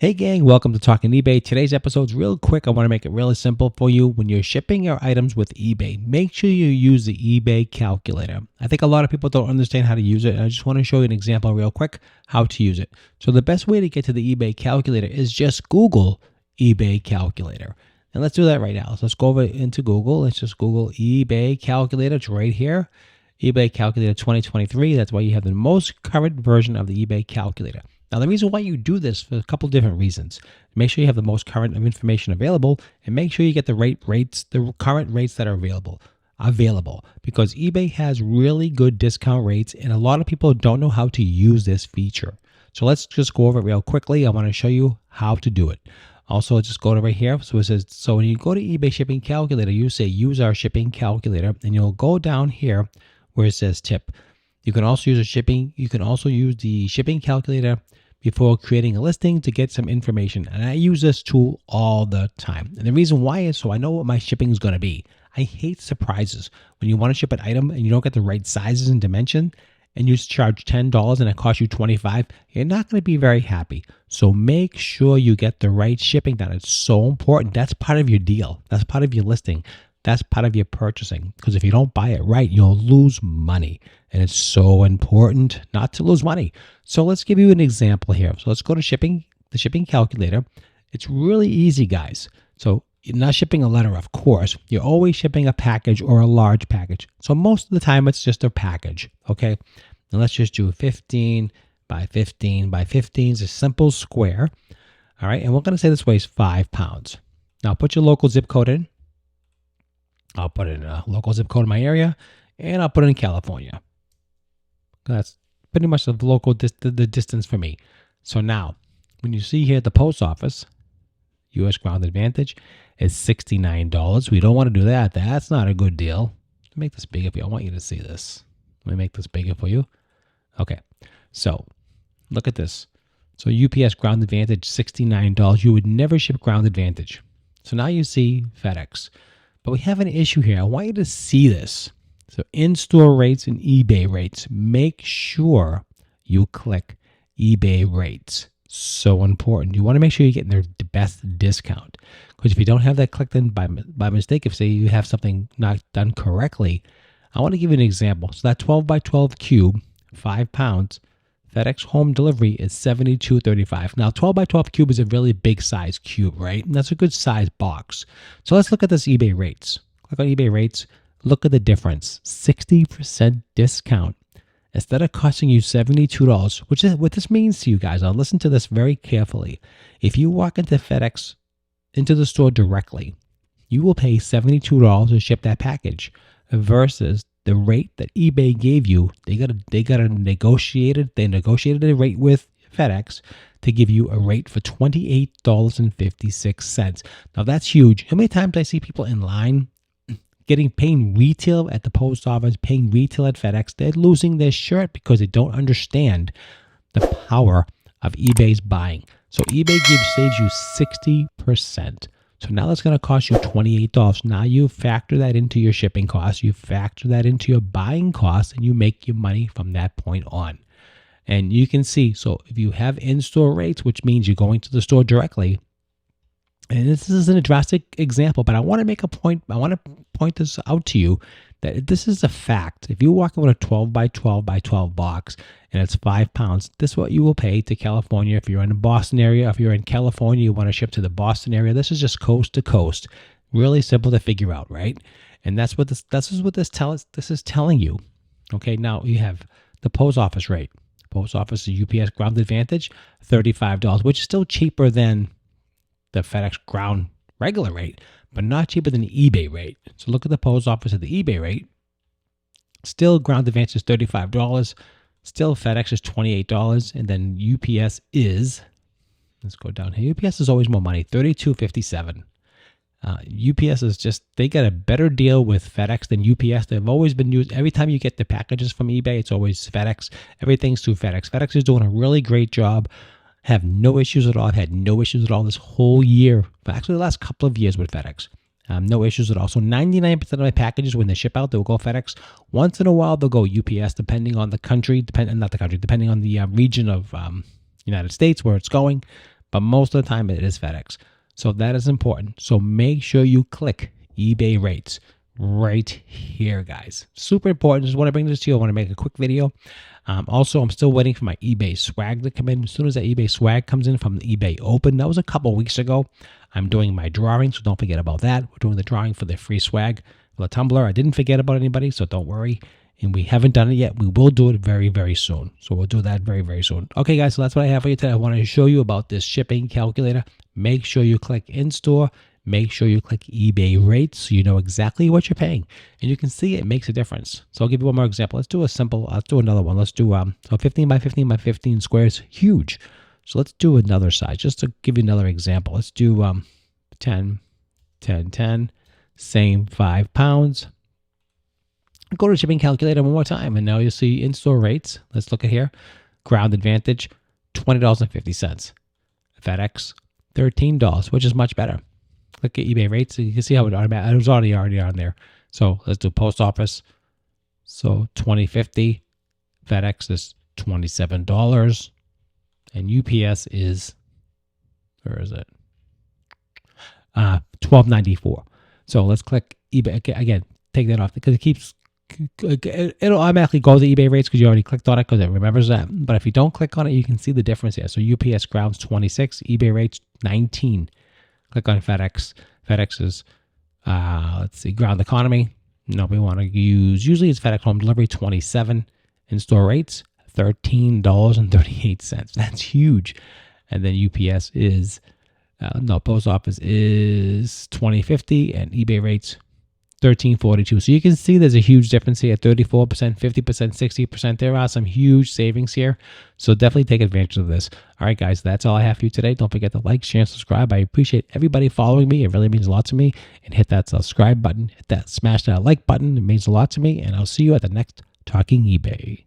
Hey gang, welcome to Talking eBay. Today's episode's real quick. I want to make it really simple for you. When you're shipping your items with eBay, make sure you use the eBay calculator. I think a lot of people don't understand how to use it. I just want to show you an example real quick how to use it. So the best way to get to the eBay calculator is just Google eBay calculator. And let's do that right now. So let's go over into Google. Let's just Google eBay calculator. It's right here. eBay calculator 2023. That's why you have the most current version of the eBay calculator. Now, the reason why you do this for a couple different reasons. Make sure you have the most current information available, and make sure you get the current rates that are available. Because eBay has really good discount rates, and a lot of people don't know how to use this feature. So let's just go over it real quickly. I want to show you how to do it. Also, just go to right here. So it says, so when you go to eBay shipping calculator, you say use our shipping calculator, and you'll go down here where it says tip. You can also use the shipping calculator before creating a listing to get some information. And I use this tool all the time. And the reason why is so I know what my shipping is going to be. I hate surprises. When you want to ship an item and you don't get the right sizes and dimension and you charge $10 and it costs you $25, you're not going to be very happy. So make sure you get the right shipping done. It's so important. That's part of your deal. That's part of your listing. That's part of your purchasing, because if you don't buy it right, you'll lose money. And it's so important not to lose money. So let's give you an example here. So let's go to shipping, the shipping calculator. It's really easy, guys. So you're not shipping a letter, of course. You're always shipping a package or a large package. So most of the time, it's just a package, okay? And let's just do 15 by 15 by 15 is a simple square, all right? And we're going to say this weighs 5 pounds. Now, put your local zip code in. I'll put in a local zip code in my area, and I'll put it in California. That's pretty much the local the distance for me. So now, when you see here at the post office, U.S. Ground Advantage is $69. We don't want to do that. That's not a good deal. Let me make this bigger for you. I want you to see this. Let me make this bigger for you. Okay, so look at this. So UPS Ground Advantage, $69. You would never ship Ground Advantage. So now you see FedEx. But we have an issue here. I want you to see this. So in-store rates and eBay rates. Make sure you click eBay rates. So important. You want to make sure you're getting the best discount. Because if you don't have that clicked in by mistake, if say you have something not done correctly, I want to give you an example. So that 12 by 12 cube, 5 pounds, FedEx home delivery is $72.35. Now, 12 by 12 cube is a really big size cube, right? And that's a good size box. So let's look at this eBay rates. Click on eBay rates. Look at the difference. 60% discount. Instead of costing you $72, which is what this means to you guys. Now, listen to this very carefully. If you walk into FedEx, into the store directly, you will pay $72 to ship that package versus the rate that eBay gave you. They negotiated a rate with FedEx to give you a rate for $28.56. Now that's huge. How many times I see people in line paying retail at the post office, paying retail at FedEx? They're losing their shirt because they don't understand the power of eBay's buying. So eBay saves you 60%. So now that's going to cost you $28. Now you factor that into your shipping costs. You factor that into your buying costs, and you make your money from that point on. And you can see, so if you have in-store rates, which means you're going to the store directly, and this isn't a drastic example, but I want to make a point. I want to point this out to you that this is a fact. If you walk in with a 12 by 12 by 12 box and it's 5 pounds, this is what you will pay to California. If you're in the Boston area, if you're in California, you want to ship to the Boston area, this is just coast to coast. Really simple to figure out, right? And this is telling you. Okay, now you have the post office rate. Post office is UPS Ground Advantage, $35, which is still cheaper than the FedEx Ground regular rate, but not cheaper than the eBay rate. So look at the post office at the eBay rate. Still Ground Advantage is $35. Still FedEx is $28. And then UPS is, let's go down here. UPS is always more money, $32.57. UPS is just, they got a better deal with FedEx than UPS. They've always been used. Every time you get the packages from eBay, it's always FedEx. Everything's through FedEx. FedEx is doing a really great job. Have no issues at all. I've had no issues at all this whole year. Actually, the last couple of years with FedEx. No issues at all. So 99% of my packages, when they ship out, they'll go FedEx. Once in a while, they'll go UPS, depending on the country, depending on the region of United States where it's going. but most of the time it is FedEx. So that is important. So make sure you click eBay rates right here, guys. Super important. Just want to bring this to you. I want to make a quick video. Also, I'm still waiting for my eBay swag to come in. As soon as that eBay swag comes in from the eBay Open, that was a couple weeks ago. I'm doing my drawing, so don't forget about that. We're doing the drawing for the free swag for the tumbler. I didn't forget about anybody, so don't worry. And we haven't done it yet. We will do it very, very soon. So we'll do that very, very soon. Okay, guys, so that's what I have for you today. I wanted to show you about this shipping calculator. Make sure you click in-store. Make sure you click eBay rates so you know exactly what you're paying. And you can see it makes a difference. So I'll give you one more example. Let's do another one. Let's do so 15 by 15 by 15 squares, huge. So let's do another size just to give you another example. Let's do 10, 10, 10, same 5 pounds. Go to shipping calculator one more time, and now you'll see in-store rates. Let's look at here. Ground Advantage, $20.50. FedEx, $13, which is much better. Click at eBay rates, so you can see how it was already on there. So let's do post office. So $20.50. FedEx is $27, and UPS is, where is it? $12.94. So let's click eBay again. Take that off because it'll automatically go to eBay rates because you already clicked on it because it remembers that. But if you don't click on it, you can see the difference here. So UPS grounds 26, eBay rates 19. Click on FedEx. FedEx is, let's see, ground economy. No, we want to use, usually it's FedEx home delivery 27. In-store rates $13.38. That's huge. And then UPS is, post office is $20.50 and eBay rates $13.42. So you can see there's a huge difference here, 34%, 50%, 60%. There are some huge savings here. So definitely take advantage of this. All right, guys, that's all I have for you today. Don't forget to like, share, and subscribe. I appreciate everybody following me. It really means a lot to me. And hit that subscribe button, smash that like button. It means a lot to me. And I'll see you at the next Talking eBay.